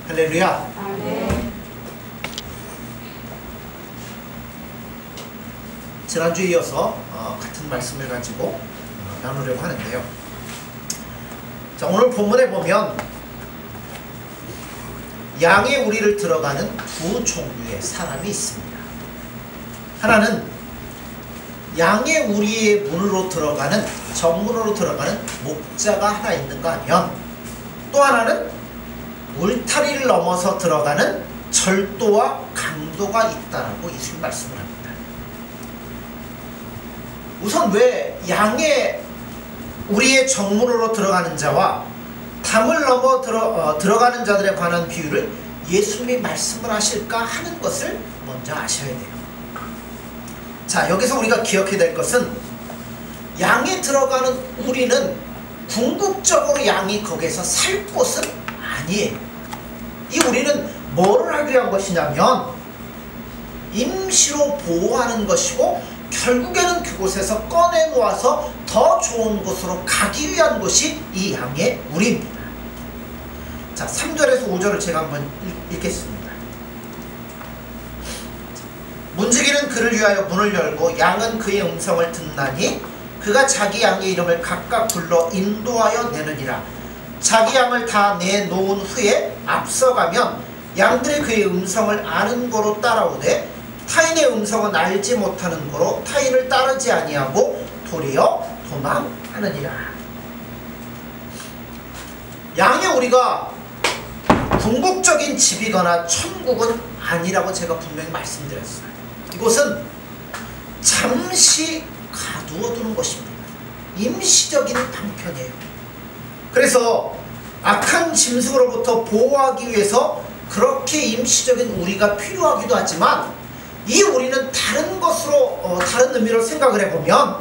할렐루야. 아멘. 지난주에 이어서 같은 말씀을 가지고 나누려고 하는데요. 자, 오늘 본문에 보면 양의 우리를 들어가는 두 종류의 사람이 있습니다. 하나는 양의 우리의 문으로 들어가는, 정문으로 들어가는 목자가 하나 있는가 하면, 또 하나는 울타리를 넘어서 들어가는 절도와 강도가 있다라고 예수님 말씀을 합니다. 우선 왜 양의 우리의 정문으로 들어가는 자와 담을 넘어 들어가는 자들에 관한 비유를 예수님이 말씀을 하실까 하는 것을 먼저 아셔야 돼요. 자, 여기서 우리가 기억해야 될 것은 양에 들어가는 우리는 궁극적으로 양이 거기에서 살 곳은 아니에요. 이 우리는 뭐를 하기 위한 것이냐면 임시로 보호하는 것이고, 결국에는 그곳에서 꺼내놓아서 더 좋은 곳으로 가기 위한 것이 이 양의 우리입니다. 자, 3절에서 5절을 제가 한번 읽겠습니다. 문지기는 그를 위하여 문을 열고 양은 그의 음성을 듣나니 그가 자기 양의 이름을 각각 불러 인도하여 내느니라. 자기 양을 다 내놓은 후에 앞서가면 양들이 그의 음성을 아는 고로 따라오되 타인의 음성은 알지 못하는 고로 타인을 따르지 아니하고 도리어 도망하느니라. 양의 우리가 궁극적인 집이거나 천국은 아니라고 제가 분명히 말씀드렸어요. 이곳은 잠시 가두어두는 것입니다. 임시적인 방편이에요. 그래서 악한 짐승으로부터 보호하기 위해서 그렇게 임시적인 우리가 필요하기도 하지만, 이 우리는 다른 것으로, 다른 의미로 생각을 해보면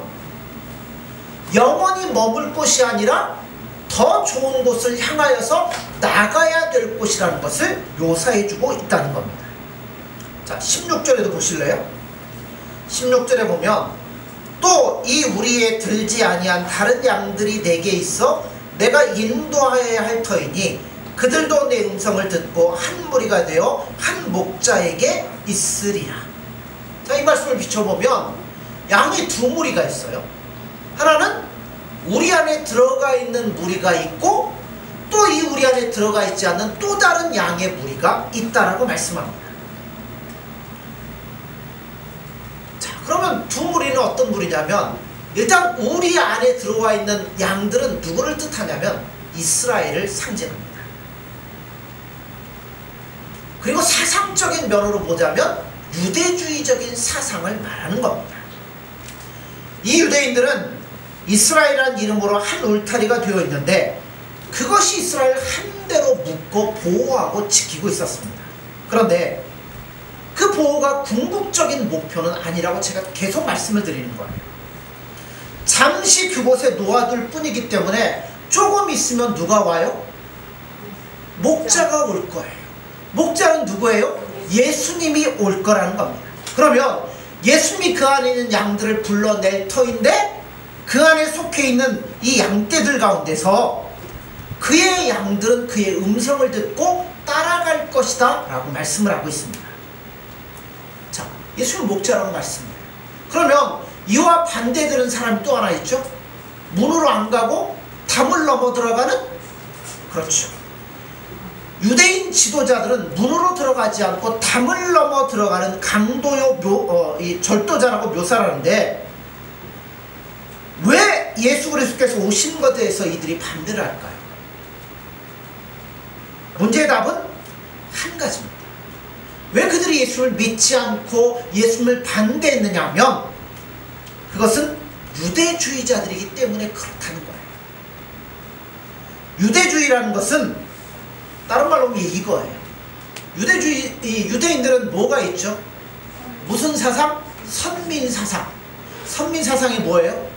영원히 머물 곳이 아니라 더 좋은 곳을 향하여서 나가야 될 곳이라는 것을 묘사해주고 있다는 겁니다. 자, 16절에도 보실래요? 16절에 보면 또 이 우리에 들지 아니한 다른 양들이 내게 있어 내가 인도하여야 할 터이니 그들도 내 음성을 듣고 한 무리가 되어 한 목자에게 있으리라. 자, 이 말씀을 비춰보면 양이 두 무리가 있어요. 하나는 우리 안에 들어가 있는 무리가 있고, 또 이 우리 안에 들어가 있지 않는 또 다른 양의 무리가 있다라고 말씀합니다. 자, 그러면 두 무리는 어떤 무리냐면, 일단 우리 안에 들어와 있는 양들은 누구를 뜻하냐면 이스라엘을 상징합니다. 그리고 사상적인 면으로 보자면 유대주의적인 사상을 말하는 겁니다. 이 유대인들은 이스라엘이라는 이름으로 한 울타리가 되어 있는데, 그것이 이스라엘 한 대로 묶어 보호하고 지키고 있었습니다. 그런데 그 보호가 궁극적인 목표는 아니라고 제가 계속 말씀을 드리는 거예요. 잠시 그곳에 놓아둘 뿐이기 때문에 조금 있으면 누가 와요? 목자가 올 거예요. 목자는 누구예요? 예수님이 올 거라는 겁니다. 그러면 예수님이 그 안에 있는 양들을 불러낼 터인데, 그 안에 속해 있는 이 양떼들 가운데서 그의 양들은 그의 음성을 듣고 따라갈 것이다 라고 말씀을 하고 있습니다. 자, 예수님 목자라고 말씀해요. 그러면 이와 반대되는 사람이 또 하나 있죠. 문으로 안 가고 담을 넘어 들어가는, 그렇죠, 유대인 지도자들은 문으로 들어가지 않고 담을 넘어 들어가는 강도요 이 절도자라고 묘사를 하는데, 왜 예수 그리스도께서 오신 것에 대해서 이들이 반대를 할까요? 문제의 답은 한 가지입니다. 왜 그들이 예수를 믿지 않고 예수님을 반대했느냐 하면, 그것은 유대주의자들이기 때문에 그렇다는 거예요. 유대주의라는 것은 다른 말로 하면 이거예요. 유대인들은 뭐가 있죠? 무슨 사상? 선민사상. 선민사상이 뭐예요?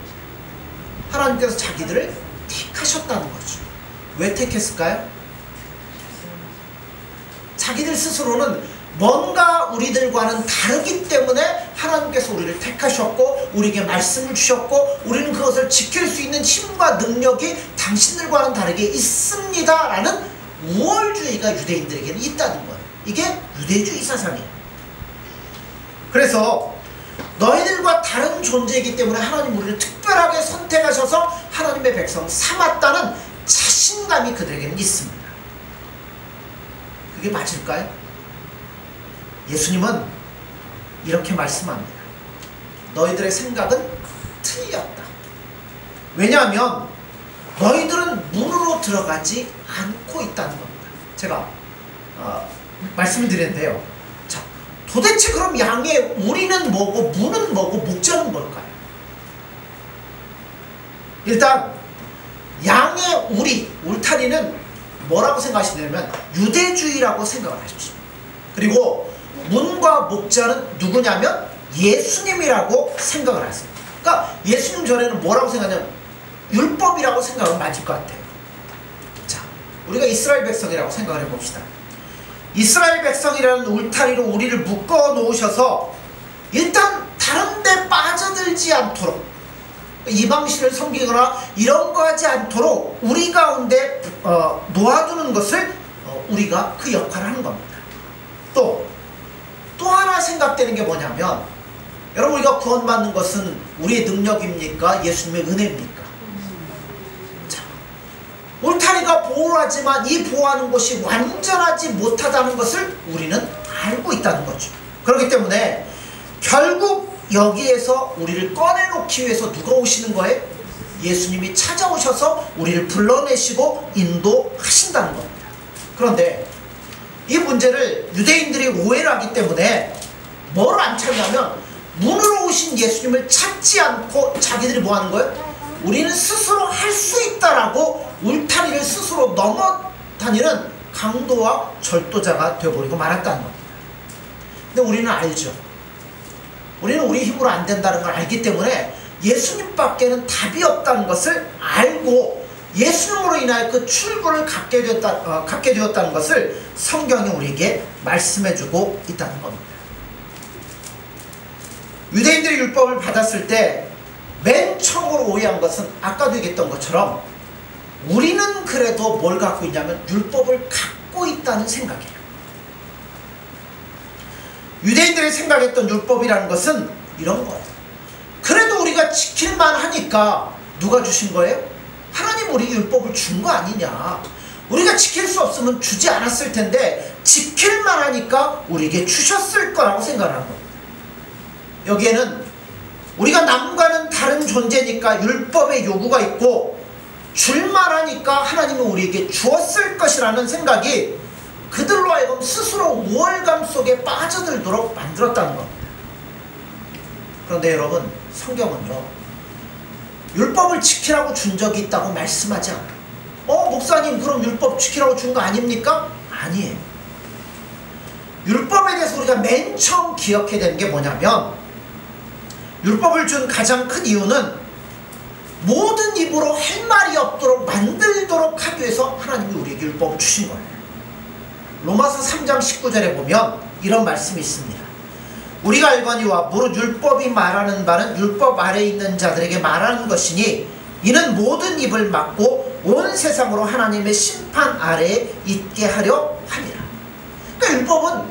하나님께서 자기들을 택하셨다는 거죠. 왜 택했을까요? 자기들 스스로는 뭔가 우리들과는 다르기 때문에 하나님께서 우리를 택하셨고 우리에게 말씀을 주셨고 우리는 그것을 지킬 수 있는 힘과 능력이 당신들과는 다르게 있습니다 라는 우월주의가 유대인들에게는 있다는 거예요. 이게 유대주의 사상이에요. 그래서 너희들과 다른 존재이기 때문에 하나님 우리를 특별하게 선택하셔서 하나님의 백성 삼았다는 자신감이 그들에게는 있습니다. 그게 맞을까요? 예수님은 이렇게 말씀합니다. 너희들의 생각은 틀렸다. 왜냐하면 너희들은 문으로 들어가지 않고 있다는 겁니다. 제가 말씀을 드렸는데요. 자, 도대체 그럼 양의 우리는 뭐고 문은 뭐고 목자는 뭘까요? 일단 양의 우리, 울타리는 뭐라고 생각하시냐면 유대주의라고 생각을 하십시오. 그리고 문과 목자는 누구냐면 예수님이라고 생각을 하세요. 그러니까 예수님 전에는 뭐라고 생각하냐면 율법이라고 생각하면 맞을 것 같아요. 자, 우리가 이스라엘 백성이라고 생각을 해봅시다. 이스라엘 백성이라는 울타리로 우리를 묶어 놓으셔서 일단 다른 데 빠져들지 않도록, 이방신을 섬기거나 이런 거 하지 않도록 우리 가운데 놓아두는 것을 우리가 그 역할을 하는 겁니다. 또 하나 생각되는 게 뭐냐면, 여러분, 우리가 구원받는 것은 우리의 능력입니까? 예수님의 은혜입니까? 자, 울타리가 보호하지만 이 보호하는 것이 완전하지 못하다는 것을 우리는 알고 있다는 거죠. 그렇기 때문에 결국 여기에서 우리를 꺼내놓기 위해서 누가 오시는 거예요? 예수님이 찾아오셔서 우리를 불러내시고 인도하신다는 겁니다. 그런데 이 문제를 유대인들이 오해를 하기 때문에 뭐를 안 찾냐면, 문으로 오신 예수님을 찾지 않고 자기들이 뭐 하는 거예요? 우리는 스스로 할 수 있다라고 울타리를 스스로 넘어 다니는 강도와 절도자가 되어버리고 말았다는 겁니다. 근데 우리는 알죠. 우리는 우리 힘으로 안 된다는 걸 알기 때문에 예수님밖에는 답이 없다는 것을 알고 예수님으로 인하여 그 출구를 갖게 되었다는 것을 성경이 우리에게 말씀해주고 있다는 겁니다. 유대인들이 율법을 받았을 때 맨 처음으로 오해한 것은 아까도 얘기했던 것처럼 우리는 그래도 뭘 갖고 있냐면 율법을 갖고 있다는 생각이에요. 유대인들이 생각했던 율법이라는 것은 이런 거예요. 그래도 우리가 지킬만 하니까 누가 주신 거예요? 하나님 우리 율법을 준 거 아니냐. 우리가 지킬 수 없으면 주지 않았을 텐데 지킬만 하니까 우리에게 주셨을 거라고 생각하는 겁니다. 여기에는 우리가 남과는 다른 존재니까 율법의 요구가 있고 줄만 하니까 하나님은 우리에게 주었을 것이라는 생각이 그들로 하여금 스스로 우월감 속에 빠져들도록 만들었다는 겁니다. 그런데 여러분, 성경은요, 율법을 지키라고 준 적이 있다고 말씀하지 않아요. 목사님, 그럼 율법 지키라고 준 거 아닙니까? 아니에요. 율법에 대해서 우리가 맨 처음 기억해야 되는 게 뭐냐면, 율법을 준 가장 큰 이유는 모든 입으로 할 말이 없도록 만들도록 하기 위해서 하나님이 우리에게 율법을 주신 거예요. 로마서 3장 19절에 보면 이런 말씀이 있습니다. 우리가 알거니와 무릇 율법이 말하는 바는 율법 아래에 있는 자들에게 말하는 것이니 이는 모든 입을 막고 온 세상으로 하나님의 심판 아래에 있게 하려 함이라. 그러니까 율법은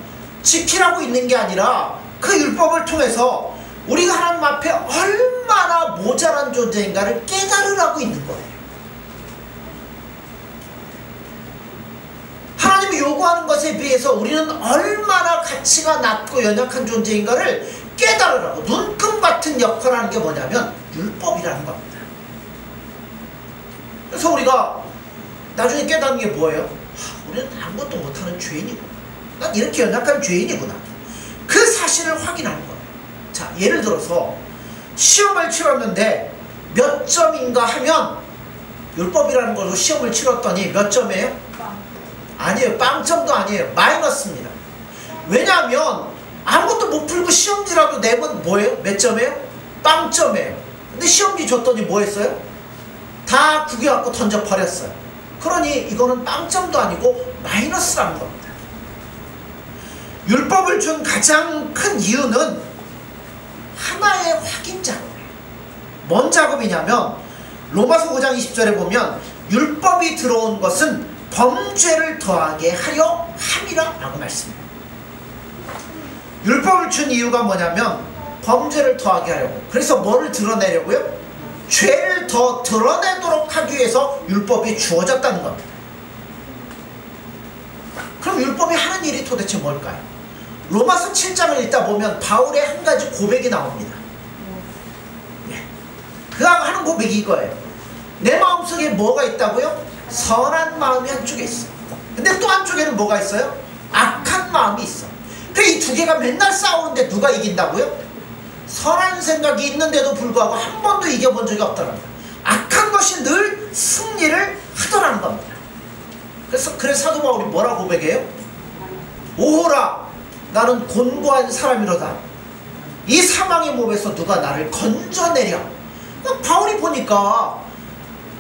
지키라고 있는 게 아니라 그 율법을 통해서 우리가 하나님 앞에 얼마나 모자란 존재인가를 깨달으라고 있는 거예요. 하나님이 요구하는 것에 비해서 우리는 얼마나 가치가 낮고 연약한 존재인가를 깨달으라고 눈금 같은 역할을 하는 게 뭐냐면 율법이라는 겁니다. 그래서 우리가 나중에 깨닫는 게 뭐예요? 우리는 아무것도 못하는 죄인이구나. 난 이렇게 연약한 죄인이구나. 그 사실을 확인하는 거예요. 자, 예를 들어서 시험을 치렀는데 몇 점인가 하면 율법이라는 걸로 시험을 치렀더니 몇 점이에요? 아니에요. 빵점도 아니에요. 마이너스입니다. 왜냐하면 아무것도 못 풀고 시험지라도 내면 뭐예요? 몇 점이에요? 빵점이에요. 근데 시험지 줬더니 뭐 했어요? 다 구겨갖고 던져버렸어요. 그러니 이거는 빵점도 아니고 마이너스라는 겁니다. 율법을 준 가장 큰 이유는 하나의 확인 작업이에요. 뭔 작업이냐면 로마서 5장 20절에 보면 율법이 들어온 것은 범죄를 더하게 하려 함이라 라고 말씀해요. 율법을 준 이유가 뭐냐면 범죄를 더하게 하려고. 그래서 뭐를 드러내려고요? 죄를 더 드러내도록 하기 위해서 율법이 주어졌다는 겁니다. 그럼 율법이 하는 일이 도대체 뭘까요? 로마서 7장을 읽다 보면 바울의 한 가지 고백이 나옵니다. 그가 하는 고백이 이거예요. 내 마음속에 뭐가 있다고요? 선한 마음이 한쪽에 있어요. 근데 또 한쪽에는 뭐가 있어요? 악한 마음이 있어. 그래, 이 두 개가 맨날 싸우는데 누가 이긴다고요? 선한 생각이 있는데도 불구하고 한 번도 이겨본 적이 없더라는 거예요. 악한 것이 늘 승리를 하더라는 겁니다. 그래서 사도 바울이 뭐라고 고백해요? 오호라, 나는 곤고한 사람이로다. 이 사망의 몸에서 누가 나를 건져내랴. 바울이 보니까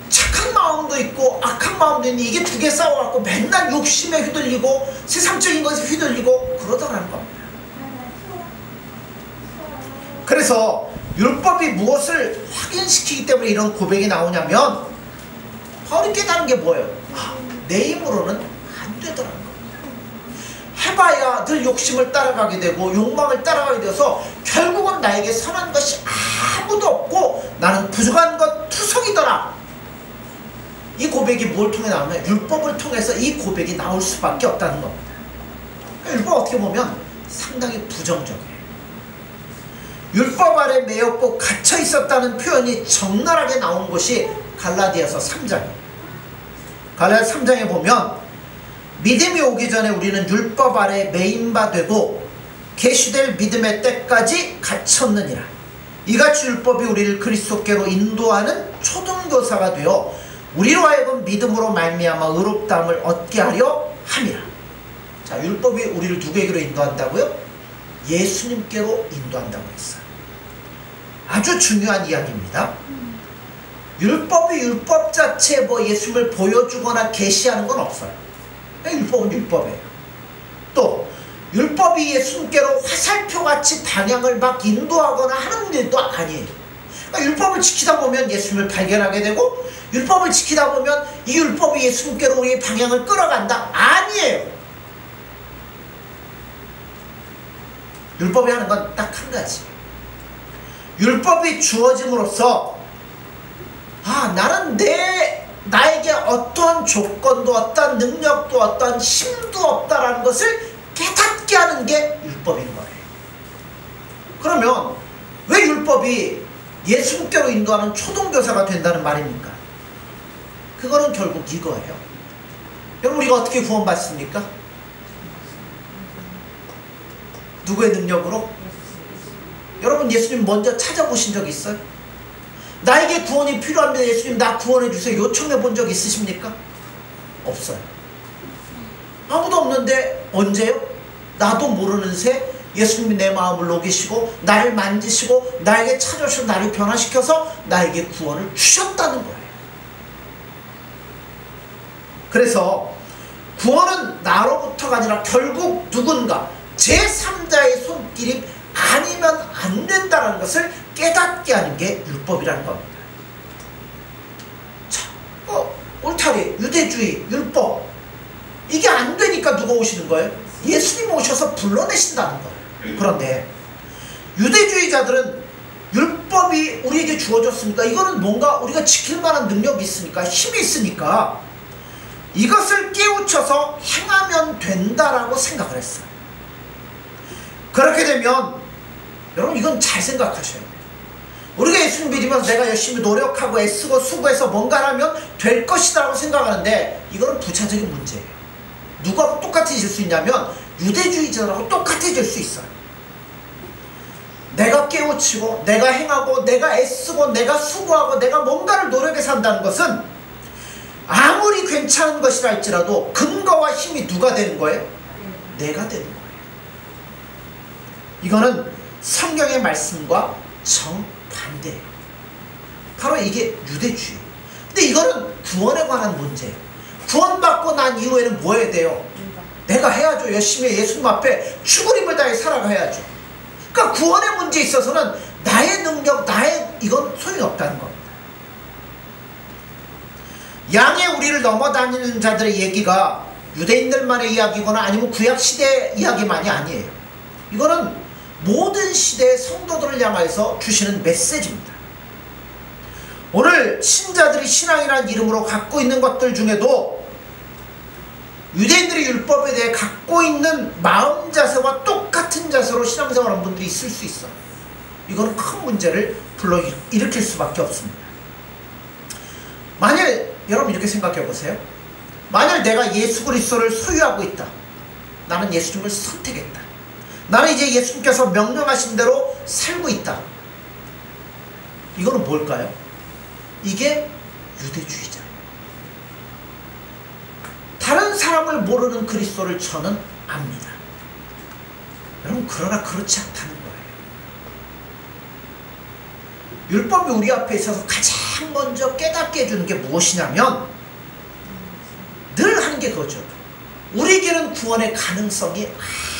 착한 마음도 있고 악한 마음도 있는데 이게 두 개 싸워갖고 맨날 욕심에 휘둘리고 세상적인 것에 휘둘리고 그러더라는 겁니다. 그래서 율법이 무엇을 확인시키기 때문에 이런 고백이 나오냐면 바울이 깨달은 게 뭐예요? 내 힘으로는 안 되더라는 겁니다. 해봐야 늘 욕심을 따라가게 되고 욕망을 따라가게 되어서 결국은 나에게 선한 것이 아무도 없고 나는 부족한 것 투성이더라. 이 고백이 뭘 통해 나오면 율법을 통해서 이 고백이 나올 수밖에 없다는 겁니다. 그러니까 율법 어떻게 보면 상당히 부정적이에요. 율법 아래 매였고 갇혀 있었다는 표현이 적나라하게 나온 것이 갈라디아서 3장이에요. 갈라디아 3장에 보면 믿음이 오기 전에 우리는 율법 아래 매인 바 되고 계시될 믿음의 때까지 갇혔느니라. 이같이 율법이 우리를 그리스도께로 인도하는 초등교사가 되어 우리로 하여금 믿음으로 말미암아 의롭다함을 얻게 하려 함이라. 자, 율법이 우리를 누구에게로 인도한다고요? 예수님께로 인도한다고 했어요. 아주 중요한 이야기입니다. 율법이 율법 자체에 뭐 예수님을 보여주거나 계시하는 건 없어요. 율법은 율법이에요. 또 율법이 예수님께로 화살표같이 방향을 막 인도하거나 하는 일도 아니에요. 그러니까 율법을 지키다 보면 예수님을 발견하게 되고 율법을 지키다 보면 이 율법이 예수님께로 우리의 방향을 끌어간다? 아니에요. 율법이 하는 건 딱 한 가지. 율법이 주어짐으로써 나는 나에게 어떠한 조건도 어떠한 능력도 어떠한 힘도 없다라는 것을 깨닫게 하는 게 율법인 거예요. 그러면 왜 율법이 예수님께로 인도하는 초등교사가 된다는 말입니까? 그거는 결국 이거예요. 여러분, 우리가 어떻게 구원받습니까? 누구의 능력으로? 여러분, 예수님 먼저 찾아보신 적 있어요? 나에게 구원이 필요합니다. 예수님 나 구원해 주세요. 요청해 본 적 있으십니까? 없어요. 아무도 없는데 언제요? 나도 모르는 새 예수님이 내 마음을 녹이시고 나를 만지시고 나에게 찾아오셔서 나를 변화시켜서 나에게 구원을 주셨다는 거예요. 그래서 구원은 나로부터가 아니라 결국 누군가 제3자의 손길이 아니면 안 된다는 것을 깨닫게 하는 게 율법이라는 겁니다. 자, 울타리, 유대주의, 율법 이게 안 되니까 누가 오시는 거예요? 예수님 오셔서 불러내신다는 거예요. 그런데 유대주의자들은 율법이 우리에게 주어졌으니까 이거는 뭔가 우리가 지킬 만한 능력이 있으니까 힘이 있으니까 이것을 깨우쳐서 행하면 된다라고 생각을 했어요. 그렇게 되면 여러분, 이건 잘 생각하셔야 돼요. 우리가 예수님 믿으면서 내가 열심히 노력하고 애쓰고 수고해서 뭔가를 하면 될 것이다 라고 생각하는데 이거는 부차적인 문제예요. 누가 똑같아질 수 있냐면 유대주의자들하고 똑같아질 수 있어요. 내가 깨우치고 내가 행하고 내가 애쓰고 내가 수고하고 내가 뭔가를 노력해서 한다는 것은 아무리 괜찮은 것이라 할지라도 근거와 힘이 누가 되는 거예요? 내가 되는 거예요. 이거는 성경의 말씀과 정반대예요. 바로 이게 유대주의. 근데 이거는 구원에 관한 문제예요. 구원받고 난 이후에는 뭐 해야 돼요? 내가 해야죠. 열심히 예수님 앞에 죽으림을 다해 살아가야죠. 그러니까 구원의 문제에 있어서는 나의 능력, 이건 소용이 없다는 겁니다. 양의 우리를 넘어다니는 자들의 얘기가 유대인들만의 이야기거나 아니면 구약시대 이야기만이 아니에요. 이거는 모든 시대의 성도들을 향해서 주시는 메시지입니다. 오늘 신자들이 신앙이라는 이름으로 갖고 있는 것들 중에도 유대인들이 율법에 대해 갖고 있는 마음 자세와 똑같은 자세로 신앙생활하는 분들이 있을 수 있어요. 이거는 큰 문제를 불러일으킬 수밖에 없습니다. 만일 여러분 이렇게 생각해 보세요. 만일 내가 예수 그리스도를 소유하고 있다. 나는 예수님을 선택했다. 나는 이제 예수님께서 명령하신 대로 살고 있다. 이거는 뭘까요? 이게 유대주의자. 다른 사람을 모르는 그리스도를 저는 압니다. 여러분 그러나 그렇지 않다는 거예요. 율법이 우리 앞에 있어서 가장 먼저 깨닫게 해주는 게 무엇이냐면 늘 하는 게 그거죠. 우리에게는 구원의 가능성이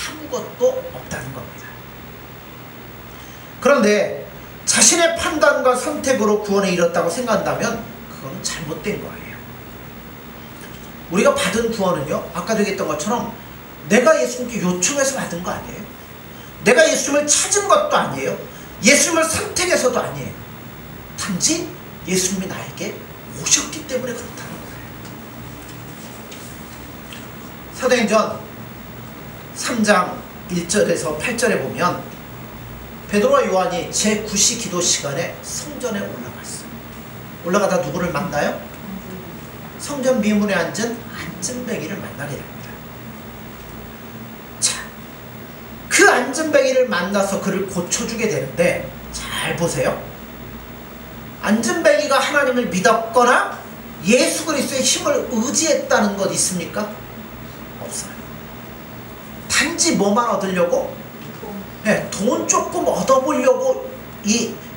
아무것도 없다는 겁니다. 그런데 자신의 판단과 선택으로 구원에 이뤘다고 생각한다면 그거는 잘못된 거예요. 우리가 받은 구원은요, 아까도 얘기했던 것처럼 내가 예수님께 요청해서 받은 거 아니에요. 내가 예수님을 찾은 것도 아니에요. 예수님을 선택해서도 아니에요. 단지 예수님이 나에게 오셨기 때문에 그렇다는 거예요. 사도행전 3장 1절에서 8절에 보면 베드로와 요한이 제9시 기도 시간에 성전에 올라갔어요. 올라가다 누구를 만나요? 성전 미문에 앉은 안진뱅이를 만나게 됩니다. 자, 그 안진뱅이를 만나서 그를 고쳐주게 되는데 잘 보세요. 안진뱅이가 하나님을 믿었거나 예수 그리스도의 힘을 의지했다는 것 있습니까? 없어요. 단지 뭐만 얻으려고? 네, 돈 조금 얻어보려고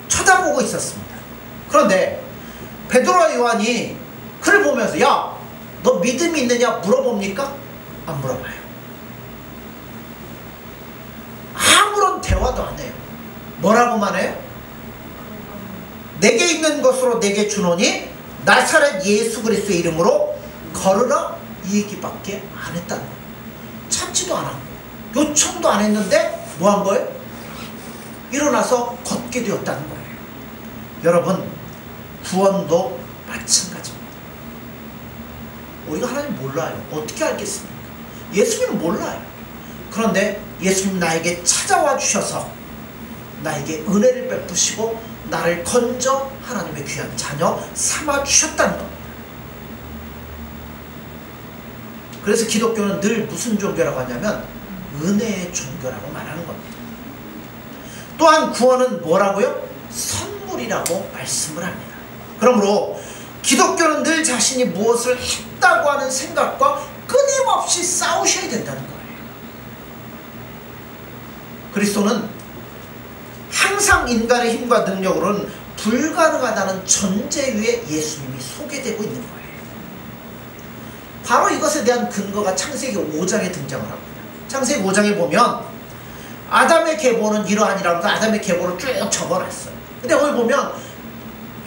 쳐다보고 있었습니다. 그런데 베드로와 요한이 그를 보면서 야, 너 믿음이 있느냐 물어봅니까? 안 물어봐요. 아무런 대화도 안 해요. 뭐라고만 해요? 내게 있는 것으로 내게 주노니 나사렛 예수 그리스도의 이름으로 걸으라, 이 얘기밖에 안 했다는 거예요. 찾지도 않았고 요청도 안 했는데 뭐 한 거예요? 일어나서 걷게 되었다는 거예요. 여러분, 구원도 마찬가지입니다. 우리가 하나님 몰라요. 어떻게 알겠습니까? 예수님 몰라요. 그런데 예수님 나에게 찾아와 주셔서 나에게 은혜를 베푸시고 나를 건져 하나님의 귀한 자녀 삼아 주셨다는 겁니다. 그래서 기독교는 늘 무슨 종교라고 하냐면 은혜의 종교라고 말하는 겁니다. 또한 구원은 뭐라고요? 선물이라고 말씀을 합니다. 그러므로 기독교는 늘 자신이 무엇을 했다고 하는 생각과 끊임없이 싸우셔야 된다는 거예요. 그리스도는 항상 인간의 힘과 능력으로는 불가능하다는 전제 위에 예수님이 소개되고 있는 거예요. 바로 이것에 대한 근거가 창세기 5장에 등장을 합니다. 창세기 5장에 보면 아담의 계보는 이러하니라면서 아담의 계보를 쭉 적어놨어요. 근데 거기 보면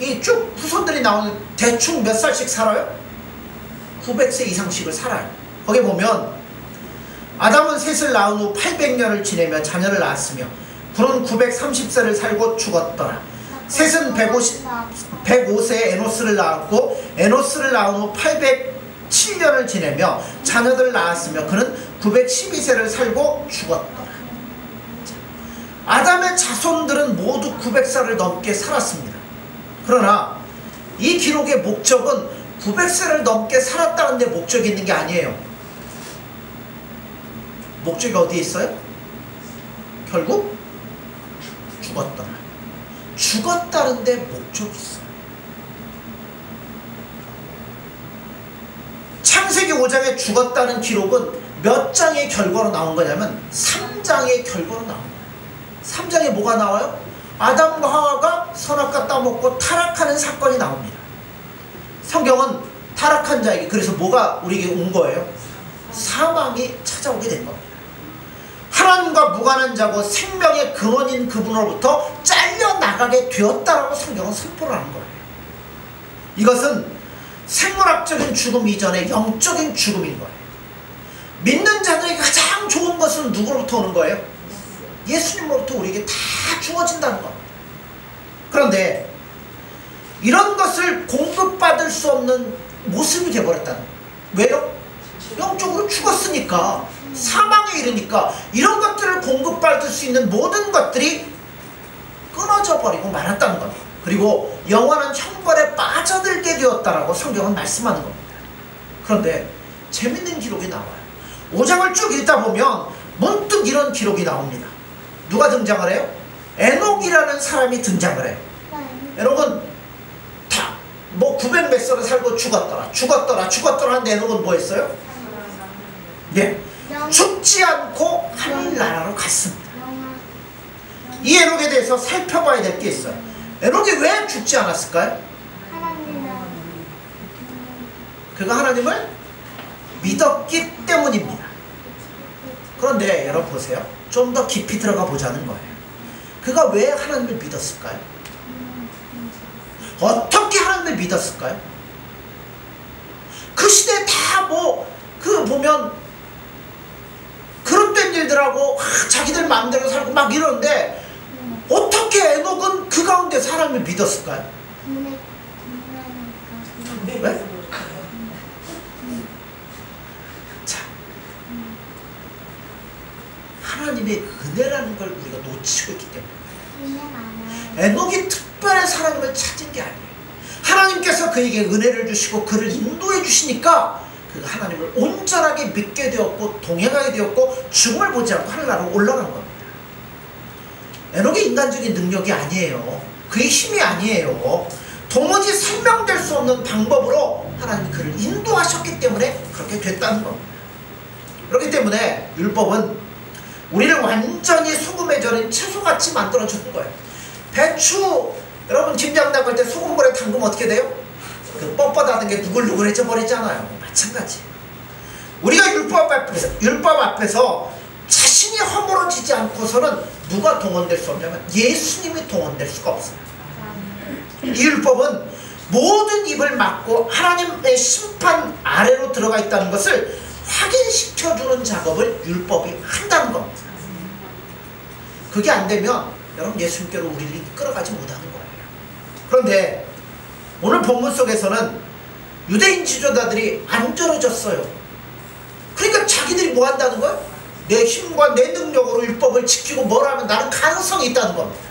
이 쭉 후손들이 나오는 대충 몇 살씩 살아요? 900세 이상씩을 살아요. 거기 보면 아담은 셋을 낳은 후 800년을 지내며 자녀를 낳았으며 그는 930세를 살고 죽었더라. 셋은 105세에 에노스를 낳았고 에노스를 낳은 후 807년을 지내며 자녀들을 낳았으며 그는 912세를 살고 죽었더라. 아담의 자손들은 모두 900살을 넘게 살았습니다. 그러나 이 기록의 목적은 900세를 넘게 살았다는 데 목적이 있는 게 아니에요. 목적이 어디에 있어요? 결국 죽었더라. 죽었다는 데 목적이 있어요. 창세기 5장에 죽었다는 기록은 몇 장의 결과로 나온 거냐면 3장의 결과로 나온 거예요. 3장에 뭐가 나와요? 아담과 하와가 선악과 따먹고 타락하는 사건이 나옵니다. 성경은 타락한 자에게, 그래서 뭐가 우리에게 온 거예요? 사망이 찾아오게 된 겁니다. 하나님과 무관한 자고 생명의 근원인 그분으로부터 잘려나가게 되었다라고 성경은 선포를 하는 거예요. 이것은 생물학적인 죽음 이전에 영적인 죽음인 거예요. 믿는 자들에게 가장 좋은 것은 누구로부터 오는 거예요? 예수님으로부터 우리에게 다 주어진다는 겁니다. 그런데 이런 것을 공급받을 수 없는 모습이 되어버렸다는 거예요. 왜요? 영적으로 죽었으니까, 사망에 이르니까 이런 것들을 공급받을 수 있는 모든 것들이 끊어져 버리고 말았다는 겁니다. 그리고 영원한 형벌에 빠져들게 되었다라고 성경은 말씀하는 겁니다. 그런데 재밌는 기록이 나와요. 5장을 쭉 읽다 보면 문득 이런 기록이 나옵니다. 누가 등장을 해요? 에녹이라는 사람이 등장을 해요. 에녹은 다 뭐 900몇 살을 살고 죽었더라 하는데 에녹은 뭐 했어요? 예, 죽지 않고 하늘나라로 갔습니다. 이 에녹에 대해서 살펴봐야 될 게 있어요. 에녹이 왜 죽지 않았을까요? 그가 하나님을 믿었기 때문입니다. 그런데 여러분 보세요. 좀 더 깊이 들어가 보자는 거예요. 그가 왜 하나님을 믿었을까요? 어떻게 하나님을 믿었을까요? 그 시대에 다 보면 그릇된 일들하고 자기들 마음대로 살고 막 이러는데 어떻게 에녹은 그 가운데서 하나님을 믿었을까요? 왜? 자, 하나님의 은혜라는 걸 우리가 놓치고 있기 때문에 에녹이 특별해서 하나님을 찾은 게 아니에요. 하나님께서 그에게 은혜를 주시고 그를 인도해 주시니까 그 하나님을 온전하게 믿게 되었고 동행하게 되었고 죽음을 보지 않고 하늘나라로 올라간 겁니다. 에녹의 인간적인 능력이 아니에요. 그의 힘이 아니에요. 도무지 설명될 수 없는 방법으로 하나님이 그를 인도하셨기 때문에 그렇게 됐다는 겁니다. 그렇기 때문에 율법은 우리를 완전히 소금에 절인 채소같이 만들어주는 거예요. 배추, 여러분 김장 담글 때 소금물에 담그면 어떻게 돼요? 그 뻣뻣하던 게 누글누글해져 버리잖아요. 마찬가지예요. 우리가 율법 앞에서 자신이 허물어지지 않고서는 누가 동원될 수 없냐면 예수님이 동원될 수가 없어요. 이 율법은 모든 입을 막고 하나님의 심판 아래로 들어가 있다는 것을 확인시켜주는 작업을 율법이 한다는 겁니다. 그게 안 되면 여러분 예수님께로 우리를 이끌어가지 못하는 거예요. 그런데 오늘 본문 속에서는 유대인 지도자들이 안 절어졌어요. 그러니까 자기들이 뭐 한다는 거예요? 내 힘과 내 능력으로 율법을 지키고 뭘 하면 나는 가능성이 있다는 겁니다.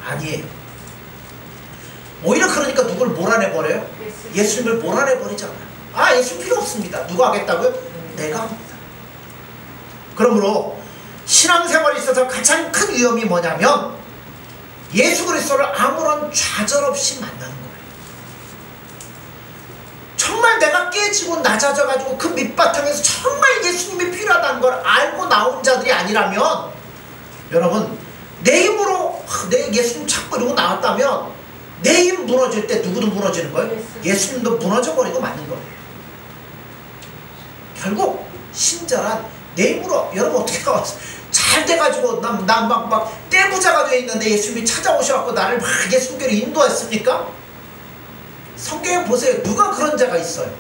아니에요. 오히려 그러니까 누굴 몰아내버려요? 예수님을 몰아내버리잖아요. 아, 예수 필요 없습니다. 누가 하겠다고요? 내가 합니다. 그러므로 신앙생활에 있어서 가장 큰 위험이 뭐냐면 예수 그리스도를 아무런 좌절 없이 만나는 거예요. 정말 내가 깨지고 낮아져가지고 그 밑바탕에서 정말 예수님이 필요하다는 걸 알고 나온 자들이 아니라면 여러분 내 힘으로 내 예수님 찾고 이러고 나왔다면 내 힘 무너질 때 누구도 무너지는 거예요? 예수님도 무너져버리고 마는 거예요. 결국 신자란 내 힘으로 여러분 어떻게 나왔어요? 잘 돼가지고 난 막 떼부자가 돼 있는데 예수님이 찾아오셔갖고 나를 막 예수님께로 인도했습니까? 성경에 보세요. 누가 그런 자가 있어요?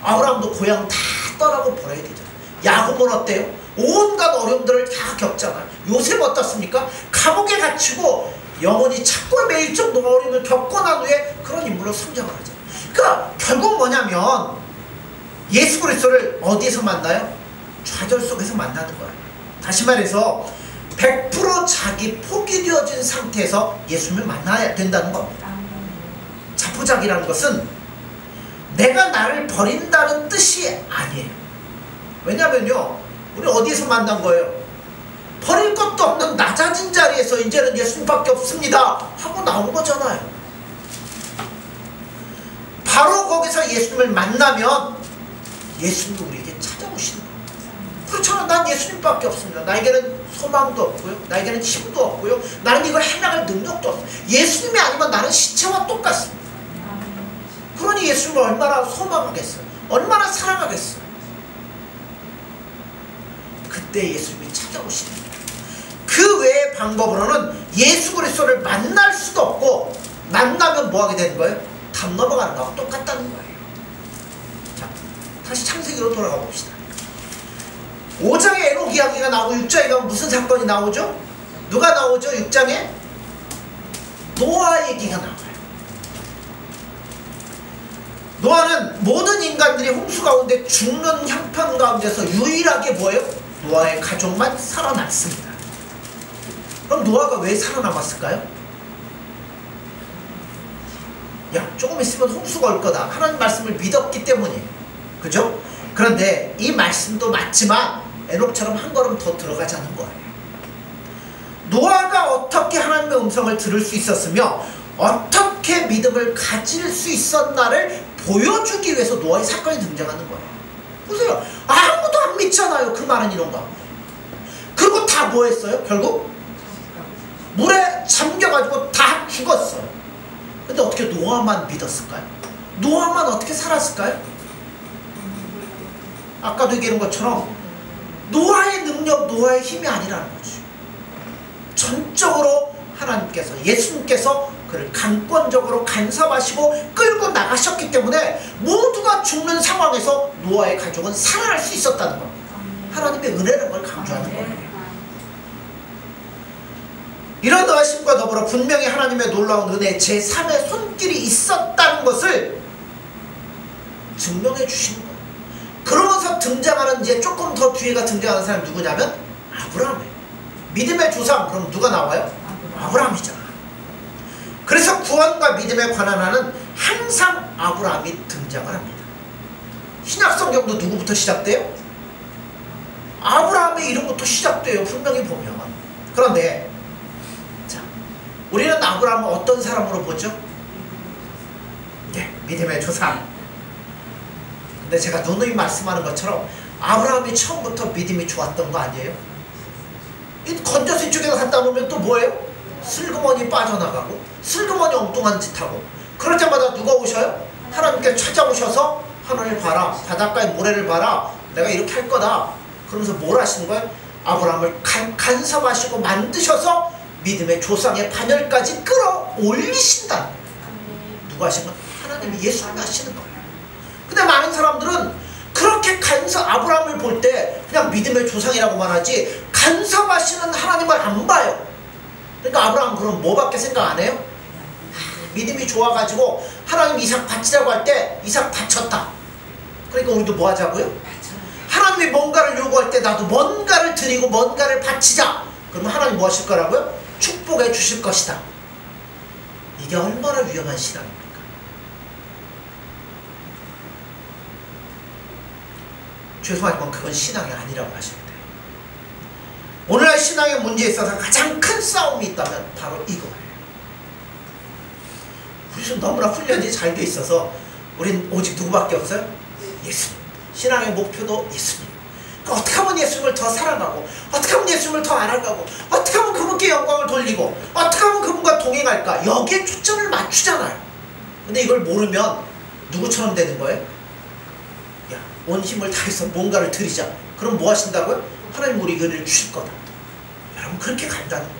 아브라함도 고향 다 떠나고 버려야 되잖아요. 야곱은 어때요? 온갖 어려움들을 다 겪잖아요. 요셉 어떻습니까? 감옥에 갇히고 영혼이 찾고 매일 정도 어려움을 겪고 난 후에 그런 인물로 성장을 하죠. 그러니까 결국 뭐냐면 예수 그리스도를 어디에서 만나요? 좌절 속에서 만나는 거예요. 다시 말해서 100% 자기 포기되어진 상태에서 예수님을 만나야 된다는 겁니다. 자포자기라는 것은 내가 나를 버린다는 뜻이 아니에요. 왜냐면요, 우리 어디에서 만난 거예요? 버릴 것도 없는 낮아진 자리에서 이제는 예수님밖에 없습니다 하고 나온 거잖아요. 바로 거기서 예수님을 만나면 예수님도 우리에게 찾아오시는 거예요. 그렇잖아. 난 예수님밖에 없습니다. 나에게는 소망도 없고요, 나에게는 힘도 없고요, 나는 이걸 해나갈 능력도 없어요. 예수님이 아니면 나는 시체와 똑같습니다. 그러니 예수님을 얼마나 소망하겠어요? 얼마나 사랑하겠어요? 그때 예수님이 찾아오시는 거예요. 그 외의 방법으로는 예수 그리스도를 만날 수도 없고 만나면 뭐 하게 되는 거예요? 담 넘어가는 거하고 똑같다는 거예요. 자, 다시 창세기로 돌아가 봅시다. 5장에 에녹 이야기가 나오고 6장에 가면 무슨 사건이 나오죠? 누가 나오죠? 6장에? 노아 얘기가 나와요. 노아는 모든 인간들이 홍수 가운데 죽는 형편 가운데서 유일하게 뭐예요? 노아의 가족만 살아났습니다. 그럼 노아가 왜 살아남았을까요? 야, 조금 있으면 홍수가 올 거다. 하나님 말씀을 믿었기 때문이에요. 그죠? 그런데 이 말씀도 맞지만 에녹처럼 한 걸음 더 들어가자는 거예요. 노아가 어떻게 하나님의 음성을 들을 수 있었으며 어떻게 믿음을 가질 수 있었나를 보여주기 위해서 노아의 사건이 등장하는 거예요. 보세요. 아무도 안 믿잖아요. 그 많은 인원가. 그리고 다 뭐 했어요? 결국 물에 잠겨가지고 다 죽었어요. 근데 어떻게 노아만 믿었을까요? 노아만 어떻게 살았을까요? 아까도 얘기한 것처럼 노아의 능력, 노아의 힘이 아니라는 거죠. 전적으로 하나님께서, 예수님께서 그를 강권적으로 간섭하시고 끌고 나가셨기 때문에 모두가 죽는 상황에서 노아의 가족은 살아날 수 있었다는 겁니다. 하나님의 은혜라는 걸 강조하는 거예요. 이런 노아심과 더불어 분명히 하나님의 놀라운 은혜 제3의 손길이 있었다는 것을 증명해 주시는 거예요. 그러면서 등장하는 이제 조금 더 뒤에가 등장하는 사람이 누구냐면 아브라함이에요. 믿음의 조상, 그럼 누가 나와요? 아브라함이잖아. 그래서 구원과 믿음에 관한 한은 항상 아브라함이 등장을 합니다. 신약성경도 누구부터 시작돼요? 아브라함의 이름부터 시작돼요. 분명히 보면. 그런데 자, 우리는 아브라함을 어떤 사람으로 보죠? 네, 믿음의 조상. 근데 제가 누누이 말씀하는 것처럼 아브라함이 처음부터 믿음이 좋았던 거 아니에요? 이 건져서 이쪽에 갔다 오면 또 뭐예요? 슬그머니 빠져나가고 슬그머니 엉뚱한 짓하고 그럴 때마다 누가 오셔요? 하나님께 찾아오셔서 하늘을 봐라, 바닷가의 모래를 봐라, 내가 이렇게 할 거다. 그러면서 뭘 하시는 거예요? 아브라함을 간섭하시고 만드셔서 믿음의 조상의 반열까지 끌어올리신다. 누가 하신 거예요? 하나님이 예수님이 하시는 거예요. 근데 많은 사람들은 그렇게 아브라함을 볼 때 그냥 믿음의 조상이라고만 하지 간섭하시는 하나님을 안 봐요. 그러니까 아브라함 그럼 뭐밖에 생각 안 해요? 믿음이 좋아가지고 하나님 이삭 바치자고 할 때 이삭 바쳤다. 그러니까 우리도 뭐 하자고요? 하나님이 뭔가를 요구할 때 나도 뭔가를 드리고 뭔가를 바치자. 그러면 하나님 뭐 하실 거라고요? 축복해 주실 것이다. 이게 얼마나 위험한 신앙입니까? 죄송하지만 그건 신앙이 아니라고 하셔야 돼요. 오늘날 신앙의 문제에 있어서 가장 큰 싸움이 있다면 바로 이거예요. 우리는 너무나 훈련이 잘 돼 있어서 우린 오직 누구밖에 없어요? 예수님. 신앙의 목표도 예수님. 그러니까 어떻게 하면 예수님을 더 사랑하고 어떻게 하면 예수님을 더 알아가고 어떻게 하면 그분께 영광을 돌리고 어떻게 하면 그분과 동행할까? 여기에 초점을 맞추잖아요. 근데 이걸 모르면 누구처럼 되는 거예요? 야, 온 힘을 다해서 뭔가를 드리자. 그럼 뭐 하신다고요? 하나님 우리 은혜를 주실 거다. 여러분 그렇게 간다는 거예요.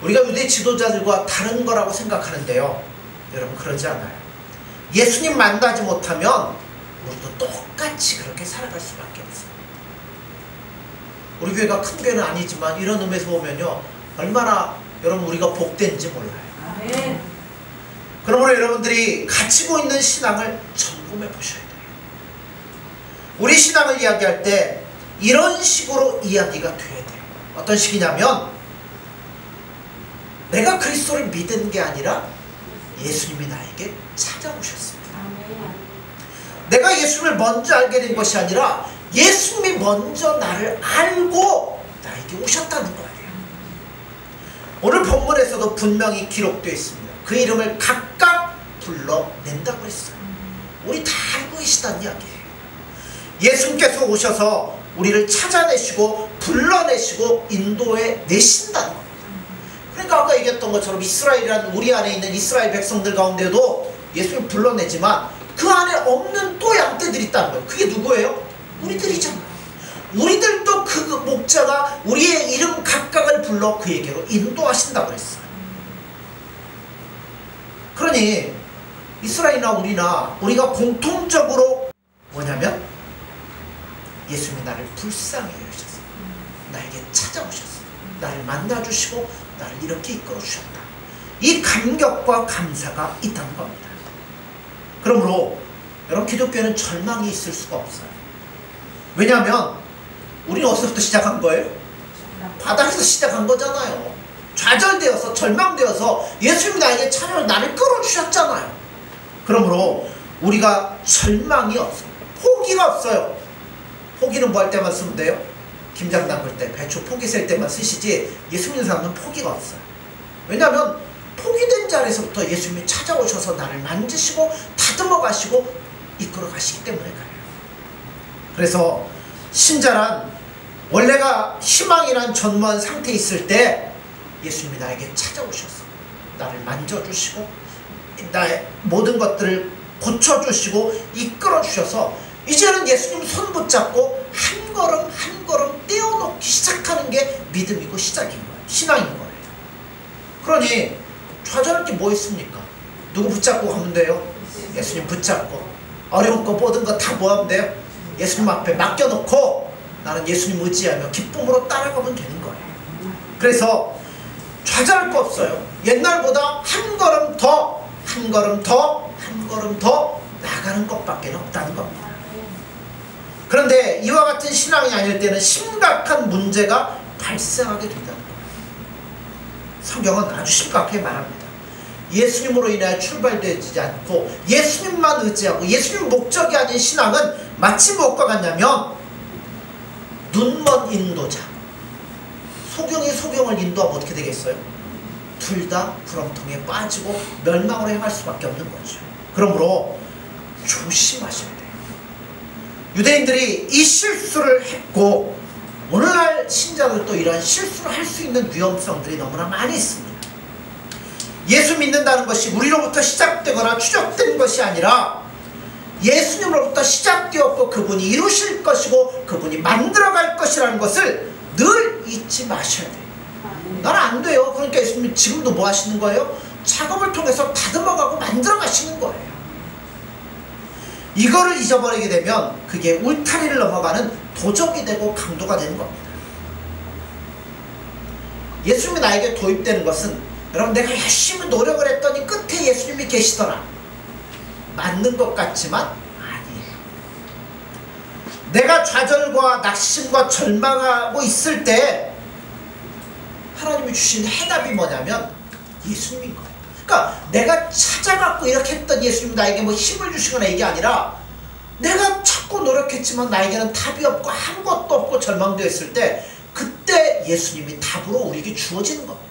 우리가 유대 지도자들과 다른 거라고 생각하는데요. 여러분 그러지 않아요. 예수님 만나지 못하면 우리도 똑같이 그렇게 살아갈 수밖에 없어요. 우리 교회가 큰 교회는 아니지만 이런 의미에서 보면요. 얼마나 여러분 우리가 복된지 몰라요. 그러므로 여러분들이 가지고 있는 신앙을 점검해 보셔야 돼요. 우리 신앙을 이야기할 때 이런 식으로 이야기가 돼야 돼요. 어떤 식이냐면 내가 그리스도를 믿은 게 아니라 예수님이 나에게 찾아오셨습니다. 내가 예수님을 먼저 알게 된 것이 아니라 예수님이 먼저 나를 알고 나에게 오셨다는 거예요. 오늘 본문에서도 분명히 기록되어 있습니다. 그 이름을 각각 불러낸다고 했어요. 우리 다 알고 계시다는 이야기예요. 예수님께서 오셔서 우리를 찾아내시고 불러내시고 인도해 내신다는 겁니다. 그러니까 아까 얘기했던 것처럼 이스라엘이란 우리 안에 있는 이스라엘 백성들 가운데도 예수님 불러내지만 그 안에 없는 또 양떼들이 있다는 거예요. 그게 누구예요? 우리들이잖아요. 우리들도 그 목자가 우리의 이름 각각을 불러 그에게로 인도하신다고 했어요. 그러니 이스라엘이나 우리가 공통적으로 뭐냐면 예수님이 나를 불쌍히 여기셨어요. 나에게 찾아오셨어요. 나를 만나주시고 나를 이렇게 이끌어주셨다. 이 감격과 감사가 있다는 겁니다. 그러므로 여러분, 기독교에는 절망이 있을 수가 없어요. 왜냐하면 우리는 어디서부터 시작한 거예요? 바닥에서 시작한 거잖아요. 좌절되어서 절망되어서 예수님이 나에게 찾아와 나를 끌어주셨잖아요. 그러므로 우리가 절망이 없어요. 포기가 없어요. 포기는 뭐 할 때만 쓰면 돼요? 김장 담글 때, 배추 포기 셀 때만 쓰시지, 예수 믿는 사람은 포기가 없어요. 왜냐하면 포기된 자리에서부터 예수님이 찾아오셔서 나를 만지시고 다듬어 가시고 이끌어 가시기 때문에 가요. 그래서 신자란 원래가 희망이란 전무한 상태에 있을 때 예수님이 나에게 찾아오셔서 나를 만져주시고 나의 모든 것들을 고쳐주시고 이끌어주셔서 이제는 예수님 손 붙잡고 한 걸음 한 걸음 떼어놓기 시작하는 게 믿음이고 시작인 거예요. 신앙인 거예요. 그러니 좌절할 게 뭐 있습니까? 누구 붙잡고 가면 돼요? 예수님 붙잡고. 어려운 거 모든 거 다 뭐 하면 돼요? 예수님 앞에 맡겨놓고 나는 예수님 의지하며 기쁨으로 따라가면 되는 거예요. 그래서 좌절할 거 없어요. 옛날보다 한 걸음 더, 한 걸음 더, 한 걸음 더 나가는 것밖에 없다는 겁니다. 그런데 이와 같은 신앙이 아닐 때는 심각한 문제가 발생하게 된다는 거예요. 성경은 아주 심각하게 말합니다. 예수님으로 인하여 출발되지 않고 예수님만 의지하고 예수님 목적이 아닌 신앙은 마치 무엇과 같냐면 눈먼 인도자. 소경이 소경을 인도하면 어떻게 되겠어요? 둘 다 구렁텅이에 빠지고 멸망으로 향할 수밖에 없는 거죠. 그러므로 조심하셔야 돼요. 유대인들이 이 실수를 했고 오늘날 신자들도 이러한 실수를 할 수 있는 위험성들이 너무나 많이 있습니다. 예수 믿는다는 것이 우리로부터 시작되거나 추적된 것이 아니라 예수님으로부터 시작되었고 그분이 이루실 것이고 그분이 만들어갈 것이라는 것을 늘 잊지 마셔야 돼요. 나는 안 돼요. 그러니까 예수님이 지금도 뭐 하시는 거예요? 작업을 통해서 다듬어가고 만들어가시는 거예요. 이거를 잊어버리게 되면 그게 울타리를 넘어가는 도적이 되고 강도가 되는 겁니다. 예수님이 나에게 도입되는 것은 여러분 내가 열심히 노력을 했더니 끝에 예수님이 계시더라. 맞는 것 같지만 아니에요. 내가 좌절과 낙심과 절망하고 있을 때 하나님이 주신 해답이 뭐냐면 예수님인 거예요. 그러니까 내가 찾아갖고 이렇게 했던 예수님이 나에게 뭐 힘을 주시거나 이게 아니라 내가 찾고 노력했지만 나에게는 답이 없고 아무것도 없고 절망되어 있을 때 그때 예수님이 답으로 우리에게 주어지는 겁니다.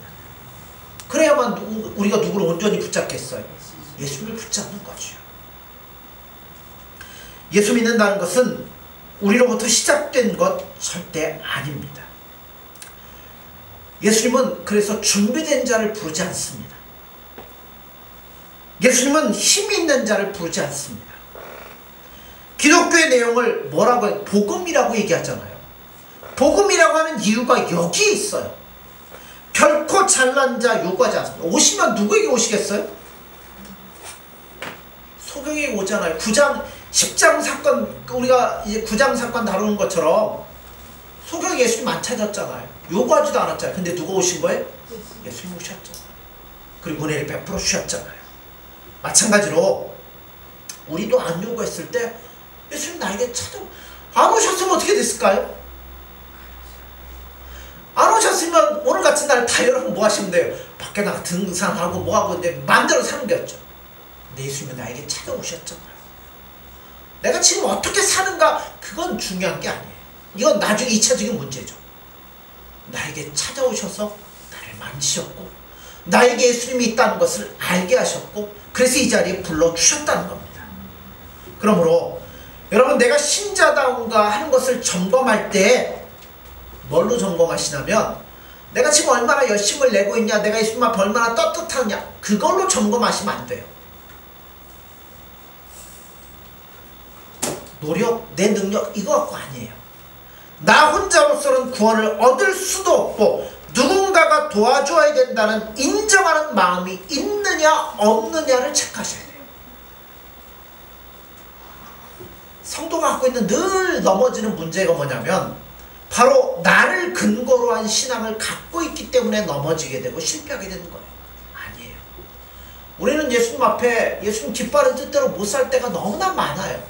그래야만 우리가 누구를 온전히 붙잡겠어요? 예수님을 붙잡는 거죠. 예수 믿는다는 것은 우리로부터 시작된 것 절대 아닙니다. 예수님은 그래서 준비된 자를 부르지 않습니다. 예수님은 힘이 있는 자를 부르지 않습니다. 기독교의 내용을 뭐라고 해요? 복음이라고 얘기하잖아요. 복음이라고 하는 이유가 여기에 있어요. 결코 잘난 자 요구하지 않습니다. 오시면 누구에게 오시겠어요? 소경에게 오잖아요. 10장 사건, 우리가 이제 9장 사건 다루는 것처럼 소경이 예수님 안 찾았잖아요. 요구하지도 않았잖아요. 근데 누가 오신 거예요? 예수님 오셨잖아요. 그리고 은혜를 베풀어 주셨잖아요. 마찬가지로 우리도 안 요구했을 때 예수님 나에게 안 오셨으면 어떻게 됐을까요? 안 오셨으면 오늘 같은 날 다 여러분 뭐 하시면 돼요? 밖에 나가 등산하고 뭐하고 근데 마음대로 사는겠죠. 근데 예수님은 나에게 찾아오셨잖아요. 내가 지금 어떻게 사는가 그건 중요한 게 아니에요. 이건 나중에 2차적인 문제죠. 나에게 찾아오셔서 나를 만지셨고 나에게 예수님이 있다는 것을 알게 하셨고 그래서 이 자리에 불러주셨다는 겁니다. 그러므로 여러분 내가 신자다운가 하는 것을 점검할 때 뭘로 점검하시냐면 내가 지금 얼마나 열심을 내고 있냐, 내가 예수님 앞에 얼마나 떳떳하냐 그걸로 점검하시면 안 돼요. 노력, 내 능력 이거 갖고 아니에요. 나 혼자로서는 구원을 얻을 수도 없고 누군가 누군가가 도와줘야 된다는 인정하는 마음이 있느냐 없느냐를 체크하셔야 돼요. 성도가 갖고 있는 늘 넘어지는 문제가 뭐냐면 바로 나를 근거로 한 신앙을 갖고 있기 때문에 넘어지게 되고 실패하게 되는 거예요. 아니에요. 우리는 예수님 앞에 예수님 기뻐하는 뜻대로 못 살 때가 너무나 많아요.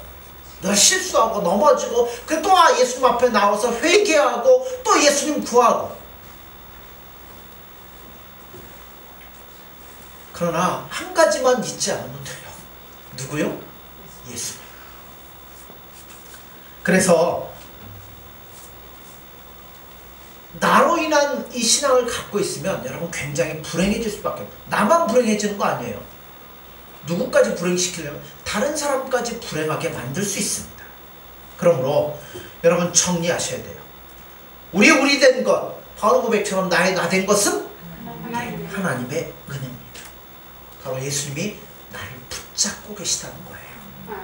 늘 실수하고 넘어지고 그 또 예수님 앞에 나와서 회개하고 또 예수님 구하고. 그러나 한 가지만 잊지 않으면 돼요. 누구요? 예수님. 그래서 나로 인한 이 신앙을 갖고 있으면 여러분 굉장히 불행해질 수밖에 없어요. 나만 불행해지는 거 아니에요. 누구까지 불행시키려면 다른 사람까지 불행하게 만들 수 있습니다. 그러므로 여러분 정리하셔야 돼요. 우리 된 것, 바울 고백처럼 나의 나 된 것은 하나님의 은혜입니다. 바로 예수님이 나를 붙잡고 계시다는 거예요.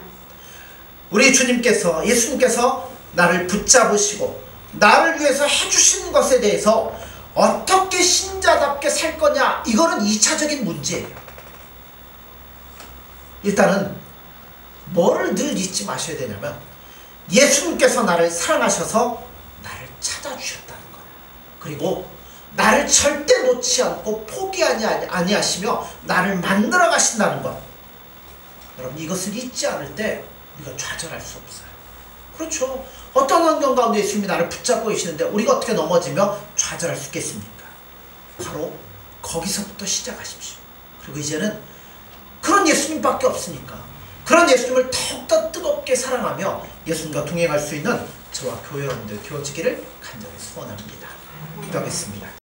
우리 주님께서, 예수님께서 나를 붙잡으시고 나를 위해서 해주시는 것에 대해서 어떻게 신자답게 살 거냐, 이거는 2차적인 문제예요. 일단은 뭐를 늘 잊지 마셔야 되냐면 예수님께서 나를 사랑하셔서 나를 찾아주셨다는 거예요. 그리고 나를 절대 놓지 않고 포기하지 아니하시며 나를 만들어 가신다는 것. 여러분 이것을 잊지 않을 때 우리가 좌절할 수 없어요. 그렇죠. 어떤 환경 가운데 예수님이 나를 붙잡고 계시는데 우리가 어떻게 넘어지며 좌절할 수 있겠습니까? 바로 거기서부터 시작하십시오. 그리고 이제는 그런 예수님밖에 없으니까 그런 예수님을 더욱더 뜨겁게 사랑하며 예수님과 동행할 수 있는 저와 교회 여러분들 되어지기를 간절히 소원합니다. 기도하겠습니다.